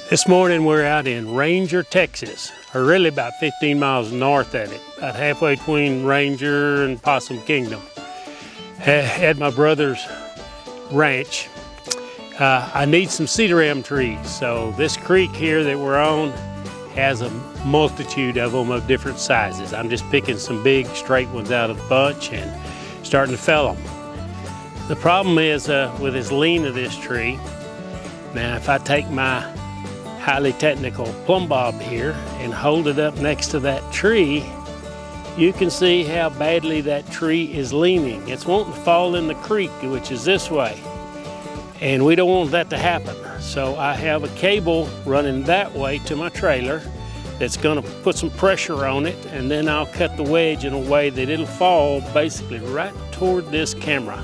This morning we're out in Ranger, Texas, or really about 15 miles north of it, about halfway between Ranger and Possum Kingdom. At my brother's ranch. I need some cedar elm trees, so this creek here that we're on has a multitude of them of different sizes. I'm just picking some big straight ones out of the bunch and starting to fell them. The problem is with this lean of this tree, now if I take my highly technical plumb bob here and hold it up next to that tree, you can see how badly that tree is leaning. It's wanting to fall in the creek, which is this way. And we don't want that to happen. So I have a cable running that way to my trailer that's gonna put some pressure on it, and then I'll cut the wedge in a way that it'll fall basically right toward this camera.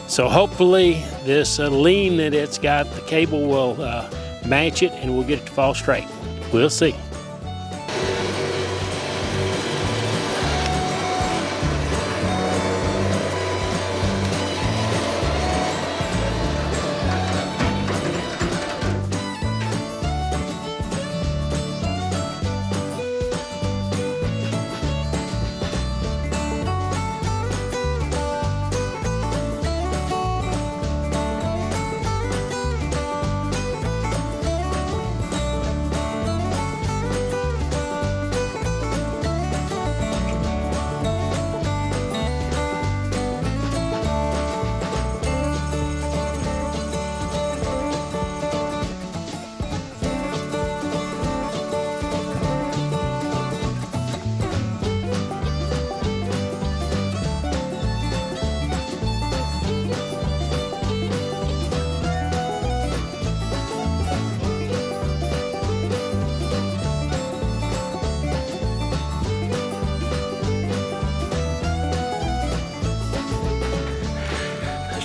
So hopefully this lean that it's got, the cable will match it and we'll get it to fall straight. We'll see.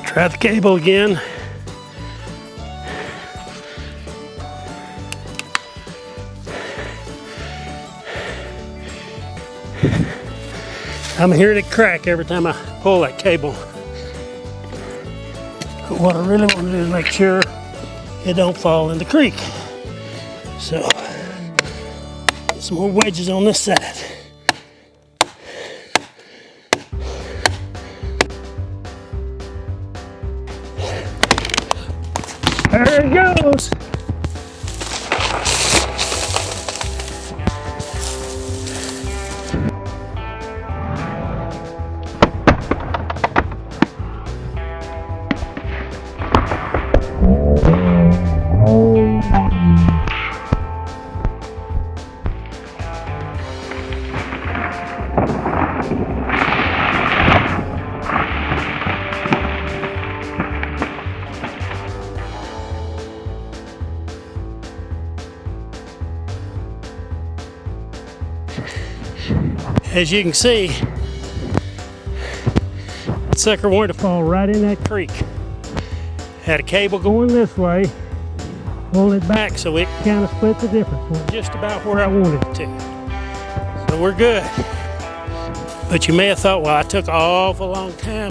Try the cable again. I'm hearing it crack every time I pull that cable. But what I really want to do is make sure it don't fall in the creek. So, get some more wedges on this side. There it goes. As you can see, that sucker wanted to fall right in that creek. Had a cable going this way, pull it back so it kind of split the difference. Went just about where I wanted it to. So we're good. But you may have thought, well, I took an awful long time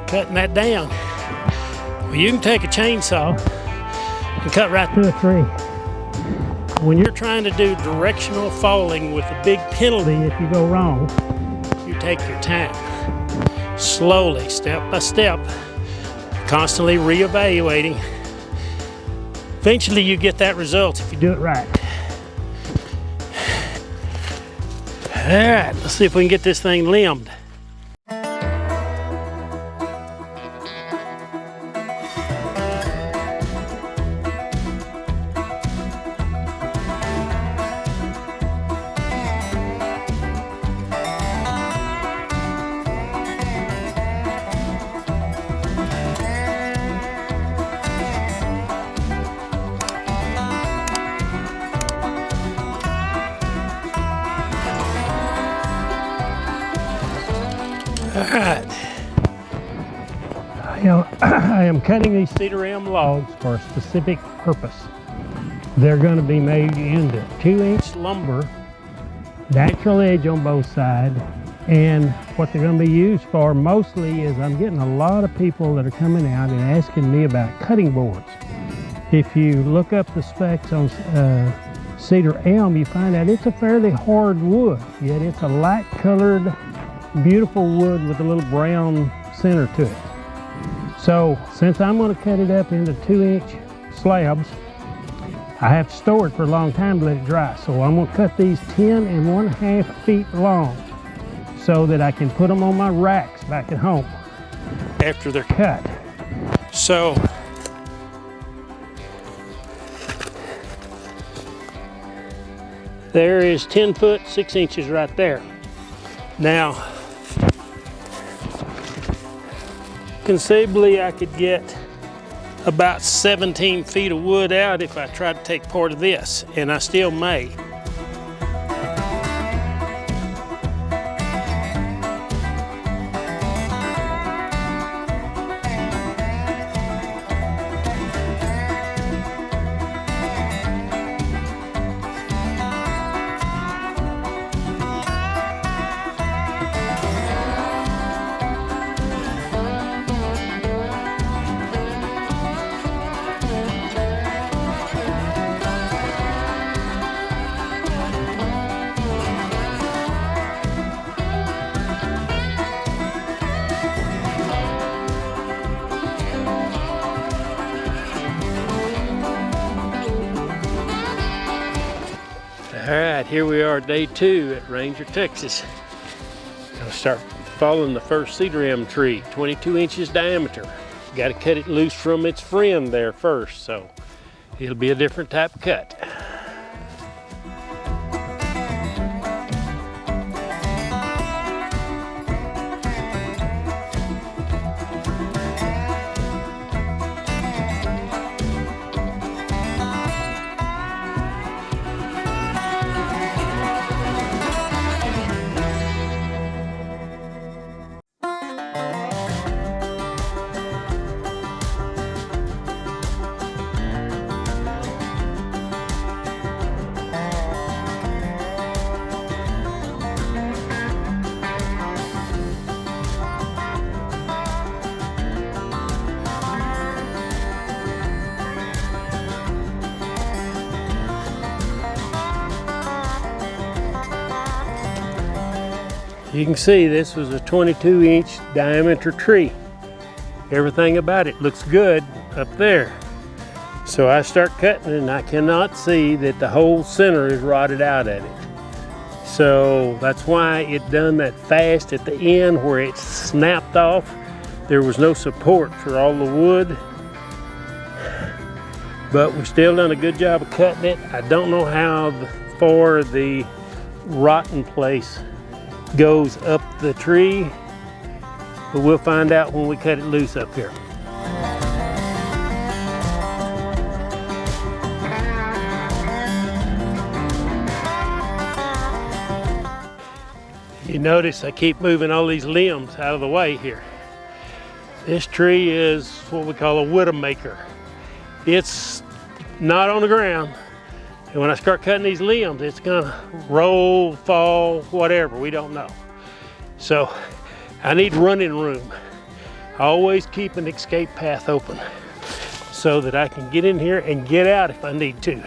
cutting that down. Well, you can take a chainsaw and cut right through a tree. When you're trying to do directional falling with a big penalty if you go wrong, you take your time. Slowly, step by step, constantly reevaluating. Eventually you get that result if you do it right. All right, let's see if we can get this thing limbed. All right, I am cutting these cedar elm logs for a specific purpose. They're going to be made into 2-inch lumber, natural edge on both sides, and what they're going to be used for mostly is I'm getting a lot of people that are coming out and asking me about cutting boards. If you look up the specs on Cedar Elm, you find out it's a fairly hard wood, yet it's a light colored, beautiful wood with a little brown center to it. So since I'm going to cut it up into 2-inch slabs, I have to store it for a long time to let it dry. So I'm going to cut these 10 1/2 feet long so that I can put them on my racks back at home after they're cut. So there is 10 foot 6 inches right there. Now, conceivably I could get about 17 feet of wood out if I tried to take part of this, and I still may. All right, here we are, day 2 at Ranger, Texas. Gonna start following the first cedar elm tree, 22 inches diameter. Got to cut it loose from its friend there first, so it'll be a different type of cut. You can see this was a 22-inch diameter tree. Everything about it looks good up there. So I start cutting and I cannot see that the whole center is rotted out at it. So that's why it done that fast at the end where it snapped off. There was no support for all the wood. But we still done a good job of cutting it. I don't know how far the rotten place goes up the tree, but we'll find out when we cut it loose up here. You notice I keep moving all these limbs out of the way here. This tree is what we call a widowmaker. It's not on the ground. And when I start cutting these limbs, it's gonna roll, fall, whatever, we don't know. So I need running room. I always keep an escape path open so that I can get in here and get out if I need to.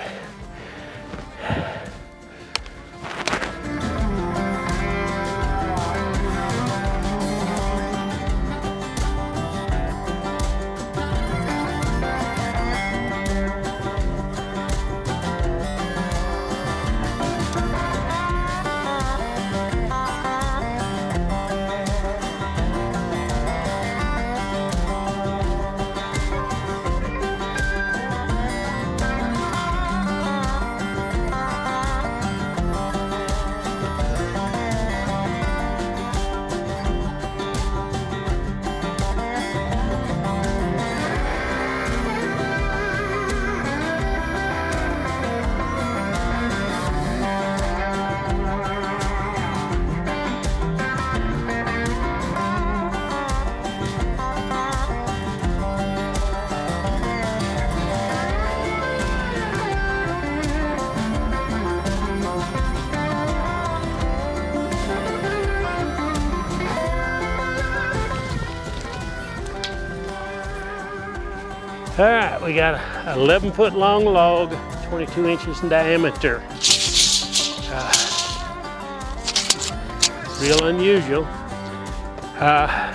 All right, we got an 11-foot long log, 22 inches in diameter. Real unusual. I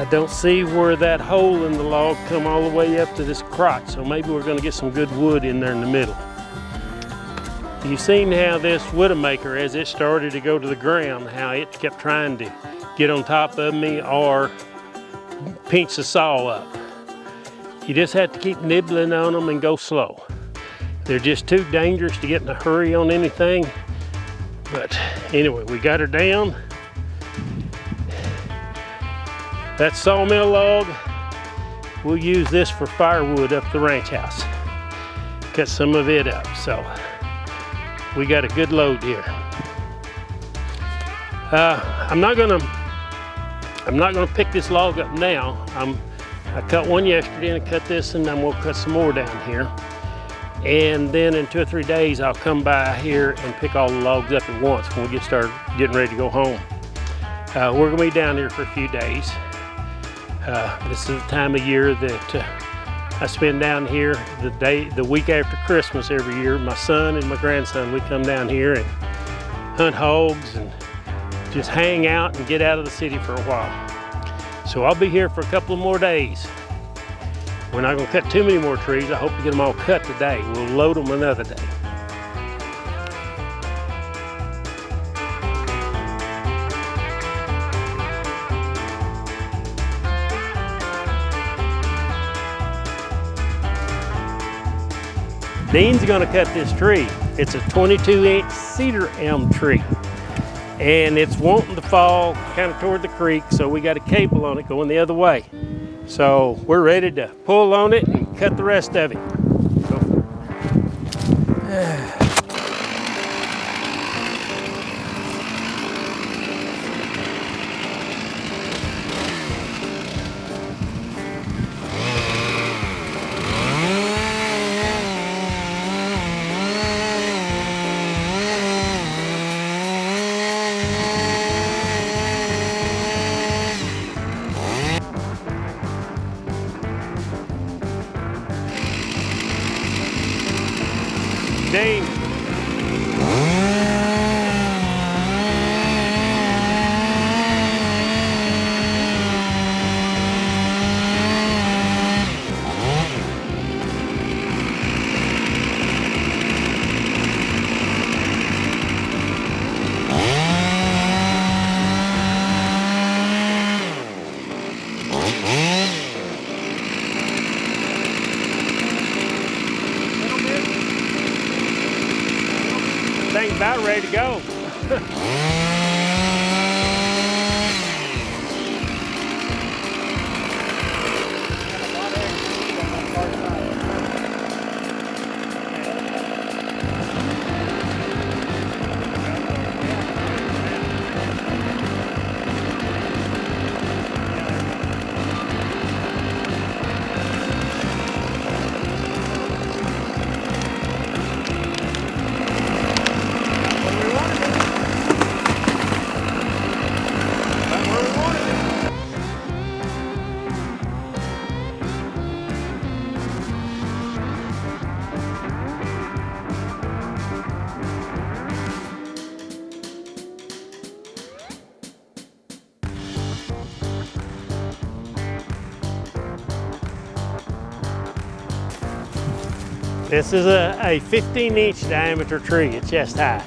don't see where that hole in the log come all the way up to this crotch, so maybe we're gonna get some good wood in there in the middle. You've seen how this Widowmaker, as it started to go to the ground, how it kept trying to get on top of me or pinch the saw up. You just have to keep nibbling on them and go slow. They're just too dangerous to get in a hurry on anything. But anyway, we got her down. That sawmill log, we'll use this for firewood up the ranch house. Cut some of it up, so we got a good load here. I'm not gonna pick this log up now. I cut one yesterday and I cut this, and I'm gonna cut some more down here. And then in 2 or 3 days, I'll come by here and pick all the logs up at once when we get started getting ready to go home. We're gonna be down here for a few days. This is the time of year that I spend down here the week after Christmas every year. My son and my grandson, we come down here and hunt hogs and just hang out and get out of the city for a while. So I'll be here for a couple of more days. We're not gonna cut too many more trees. I hope to get them all cut today. We'll load them another day. Dean's gonna cut this tree. It's a 22-inch Cedar Elm tree. And it's wanting to fall kind of toward the creek, so we got a cable on it going the other way. So we're ready to pull on it and cut the rest of it. Dang. Thing's about ready to go. This is a 15-inch diameter tree at chest high.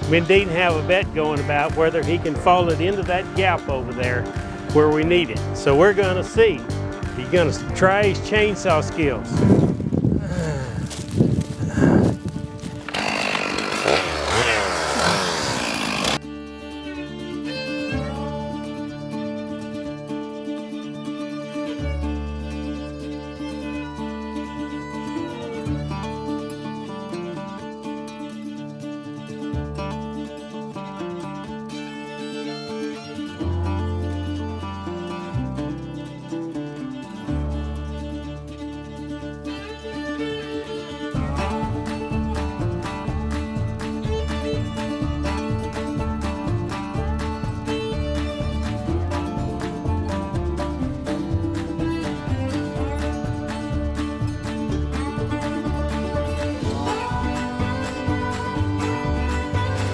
Me and Dean have a bet going about whether he can fall it into that gap over there where we need it. So we're gonna see. He's gonna try his chainsaw skills.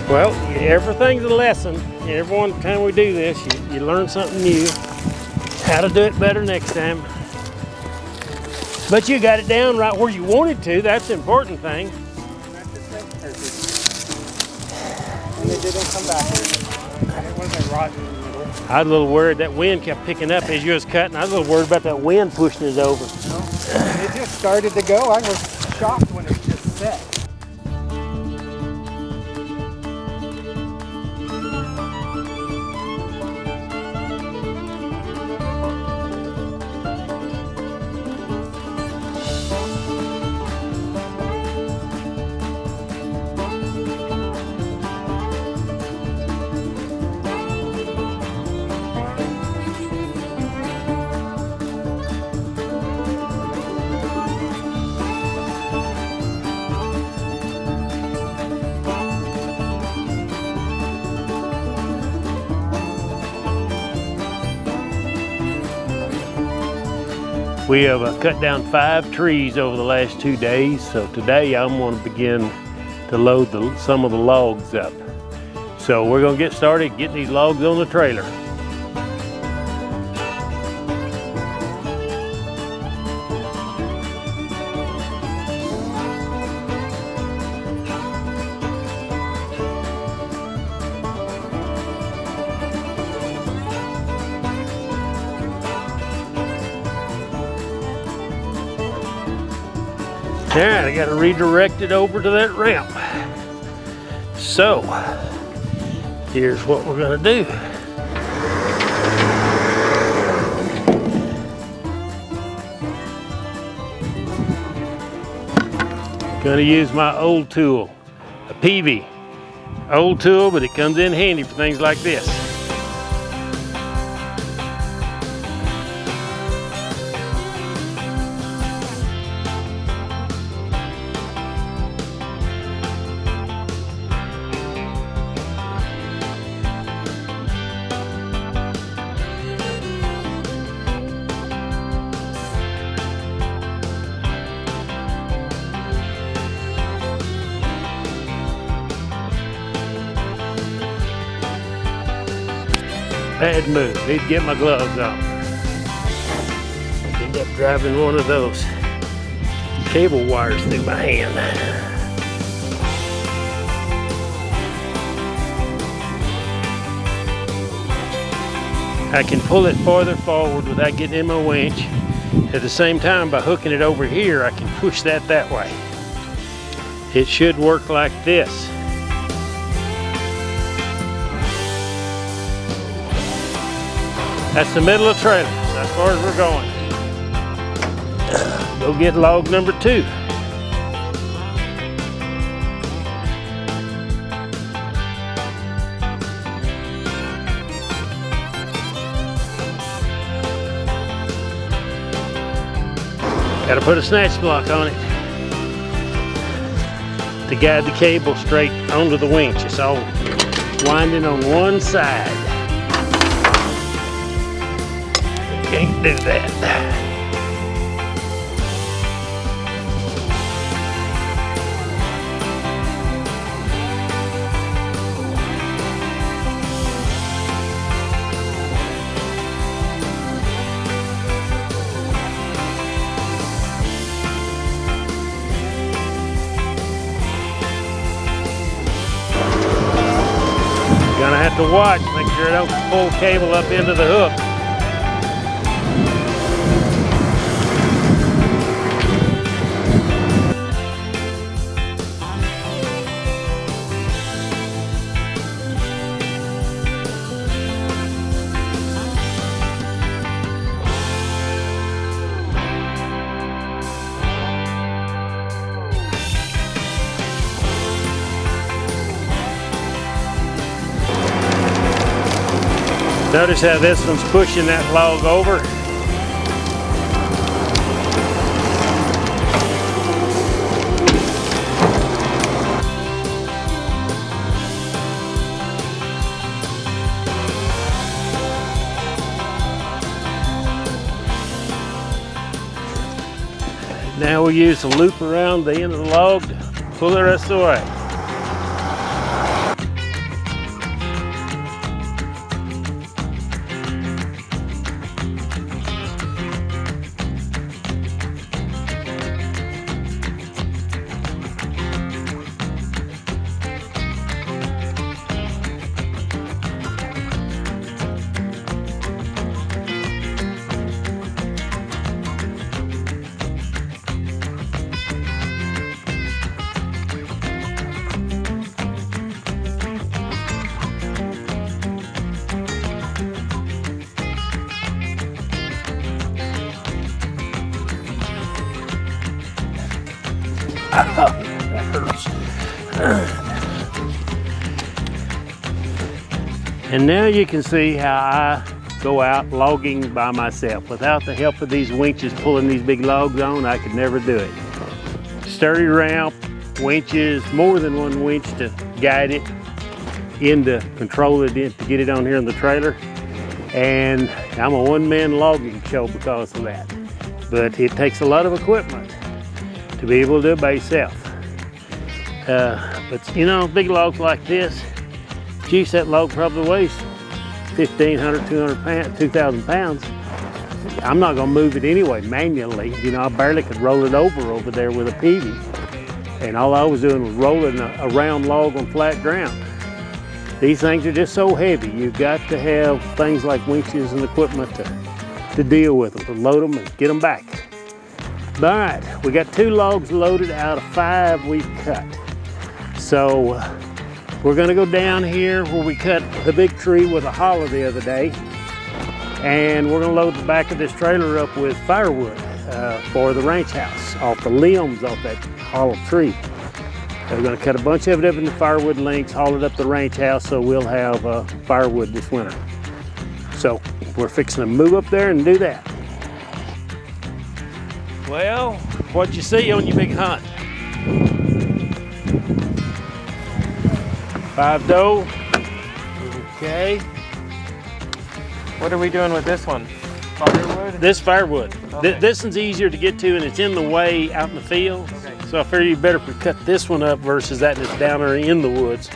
Well, everything's a lesson. Every one time we do this, you learn something new. How to do it better next time. But you got it down right where you wanted to. That's the important thing. And they didn't come back. And it wasn't rotten in the middle. I was a little worried that wind kept picking up as you was cutting. I was a little worried about that wind pushing us over. No, it just started to go. I was shocked when it just set. We have cut down 5 trees over the last 2 days, so today I'm going to begin to load some of the logs up. So we're going to get started getting these logs on the trailer. All right, I got to redirect it over to that ramp. So, here's what we're going to do. Going to use my old tool, a peavey. Old tool, but it comes in handy for things like this. Bad move. Need to get my gloves on. End up driving one of those cable wires through my hand. I can pull it farther forward without getting in my winch. At the same time, by hooking it over here, I can push that way. It should work like this. That's the middle of the trailer. That's as far as we're going. Go get log number 2. Got to put a snatch block on it to guide the cable straight onto the winch. It's all winding on one side. Can't do that. Gonna have to watch, make sure I don't pull cable up into the hook. Notice how this one's pushing that log over. Now we use the loop around the end of the log to pull the rest of the way. That hurts. And now you can see how I go out logging by myself. Without the help of these winches pulling these big logs on, I could never do it. Sturdy ramp, winches, more than one winch to guide it in to control it, to get it on here in the trailer. And I'm a one-man logging show because of that. But it takes a lot of equipment to be able to do it by yourself. But you know, big logs like this, geez, that log probably weighs 1,500, 200 pounds, 2,000 pounds. I'm not gonna move it anyway manually. You know, I barely could roll it over there with a peavy. And all I was doing was rolling a round log on flat ground. These things are just so heavy. You've got to have things like winches and equipment to deal with them, to load them and get them back. All right, we got 2 logs loaded out of 5 we've cut. So we're gonna go down here where we cut the big tree with a hollow the other day, and we're gonna load the back of this trailer up with firewood for the ranch house, off the limbs off that hollow tree. We're gonna cut a bunch of it up into firewood links, haul it up to the ranch house, so we'll have firewood this winter. So we're fixing to move up there and do that. Well, what'd you see on your big hunt? 5 doe. Okay. What are we doing with this one? Firewood? This firewood. Okay. This one's easier to get to, and it's in the way out in the field. Okay. So I figured you better if we cut this one up versus that that's down there in the woods.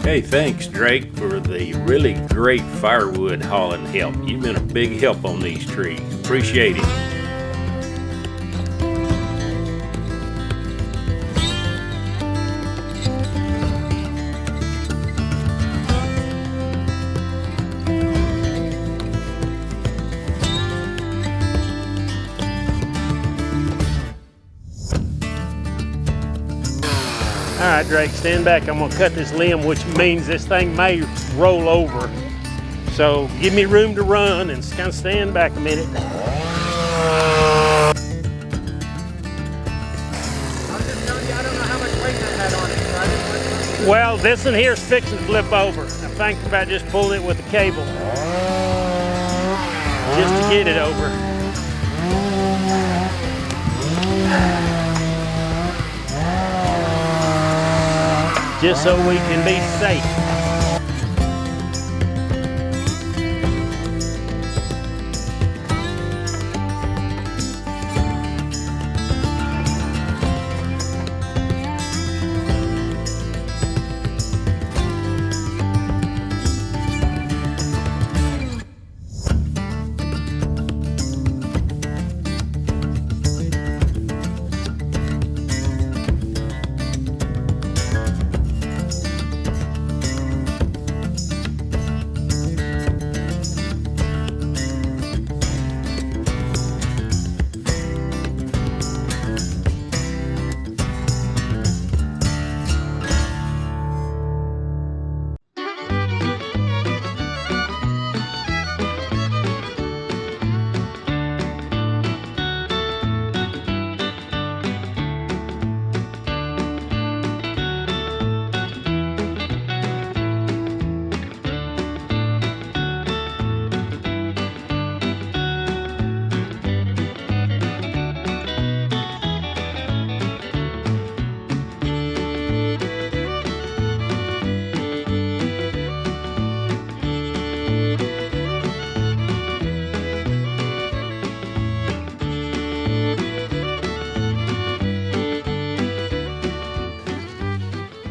Hey, thanks Drake for the really great firewood hauling help. You've been a big help on these trees. Appreciate it. All right, Drake, stand back. I'm gonna cut this limb, which means this thing may roll over. So give me room to run and kind of stand back a minute. I'm just telling you, I don't know how much weight that had on it. So I didn't want to... Well, this one here is fixing to flip over. I'm thinking about just pulling it with a cable, just to get it over. Just so we can be safe.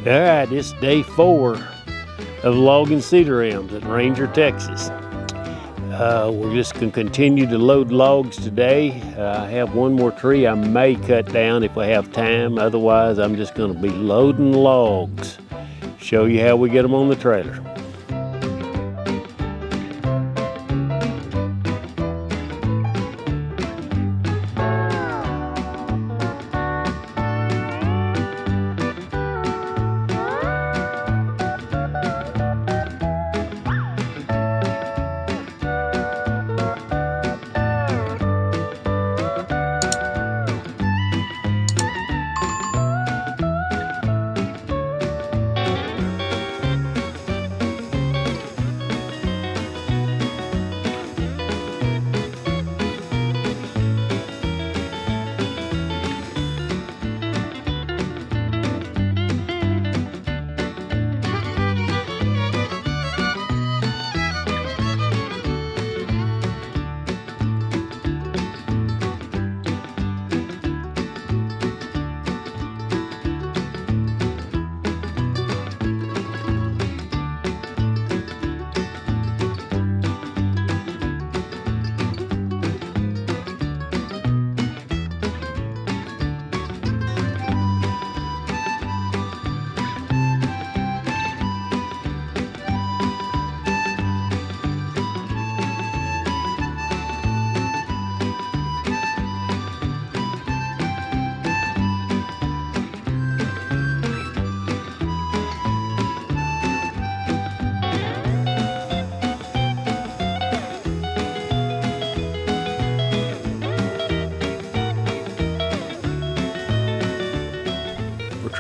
All right, this is day 4 of logging cedar elms in Ranger, Texas. We're just going to continue to load logs today. I have one more tree I may cut down if I have time. Otherwise, I'm just going to be loading logs. Show you how we get them on the trailer.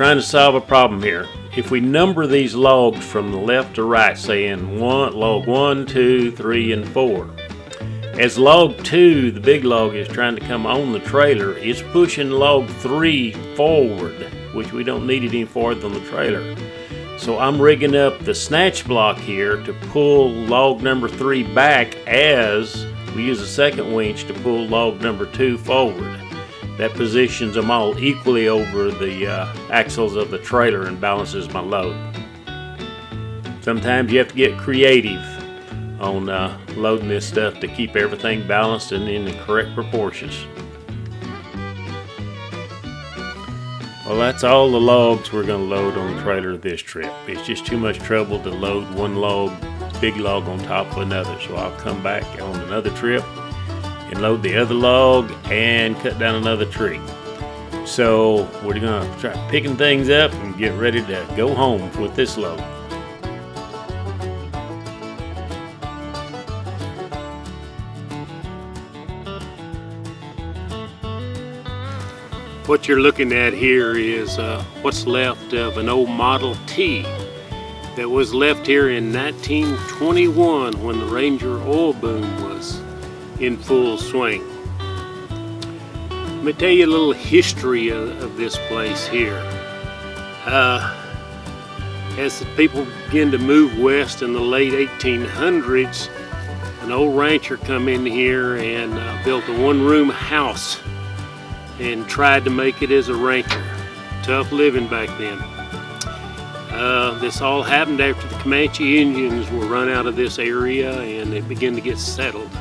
trying to solve a problem here. If we number these logs from the left to right, saying log 1, 2, 3, and 4, as log 2, the big log, is trying to come on the trailer, it's pushing log 3 forward, which we don't need it any farther than the trailer. So I'm rigging up the snatch block here to pull log number 3 back as we use a second winch to pull log number 2 forward. That positions them all equally over the axles of the trailer and balances my load. Sometimes you have to get creative on loading this stuff to keep everything balanced and in the correct proportions. Well, that's all the logs we're going to load on the trailer this trip. It's just too much trouble to load one log, big log, on top of another. So I'll come back on another trip and load the other log and cut down another tree. So we're going to try picking things up and get ready to go home with this load. What you're looking at here is what's left of an old Model T that was left here in 1921 when the Ranger oil boom was in full swing. Let me tell you a little history of this place here. As the people began to move west in the late 1800s, an old rancher come in here and built a one-room house and tried to make it as a rancher. Tough living back then. This all happened after the Comanche Indians were run out of this area and they began to get settled.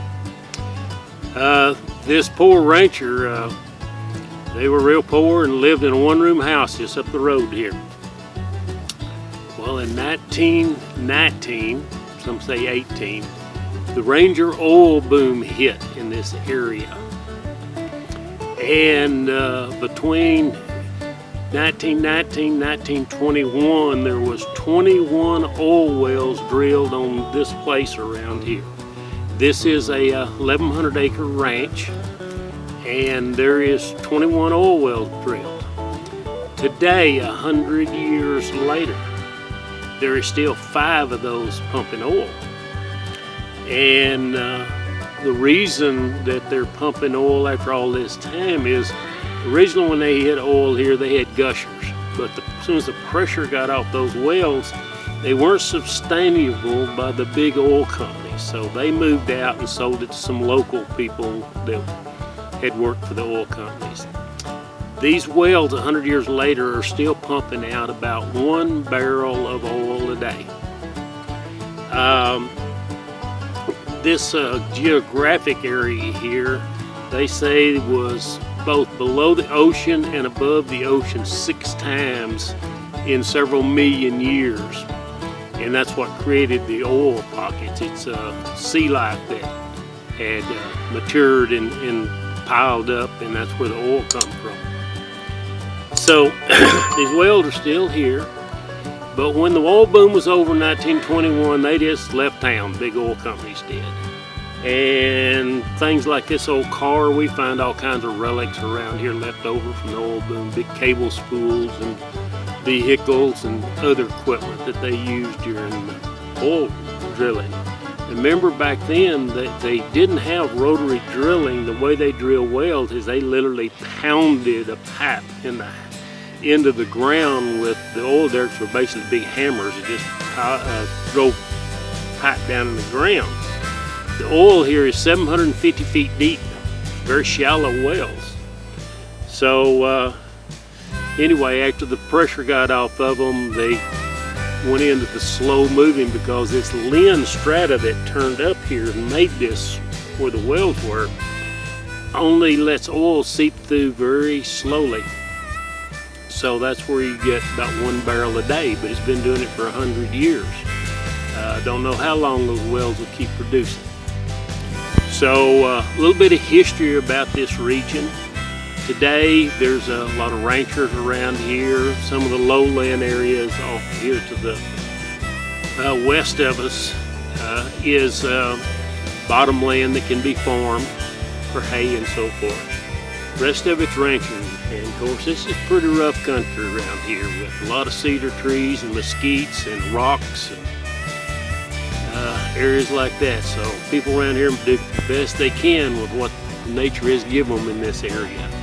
This poor rancher, they were real poor and lived in a one-room house just up the road here. Well, in 1919, some say 18, the Ranger oil boom hit in this area. And between 1919 and 1921, there was 21 oil wells drilled on this place around here. This is a 1,100 acre ranch, and there is 21 oil wells drilled. Today, 100 years later, there is still 5 of those pumping oil. And the reason that they're pumping oil after all this time is originally when they hit oil here, they had gushers. But as soon as the pressure got off those wells, they weren't sustainable by the big oil companies. So they moved out and sold it to some local people that had worked for the oil companies. These wells 100 years later are still pumping out about 1 barrel of oil a day. This geographic area here, they say was both below the ocean and above the ocean 6 times in several million years. And that's what created the oil pockets. It's sea life that had matured and piled up, and that's where the oil comes from. So these wells are still here. But when the oil boom was over in 1921, they just left town, big oil companies did. And things like this old car, we find all kinds of relics around here left over from the oil boom, big cable spools and vehicles and other equipment that they used during oil drilling. Remember back then that they didn't have rotary drilling. The way they drill wells is they literally pounded a pipe in the into the ground with the oil derricks were basically big hammers that just drove pipe down in the ground. The oil here is 750 feet deep, very shallow wells. So anyway, after the pressure got off of them, they went into the slow moving because this lens strata that turned up here and made this where the wells were only lets oil seep through very slowly. So that's where you get about 1 barrel a day, but it's been doing it for 100 years. Don't know how long those wells will keep producing. So a little bit of history about this region. Today there's a lot of ranchers around here. Some of the lowland areas off here to the west of us is bottomland that can be farmed for hay and so forth. Rest of it's ranching, and of course this is pretty rough country around here with a lot of cedar trees and mesquites and rocks and areas like that. So people around here do the best they can with what nature has given them in this area.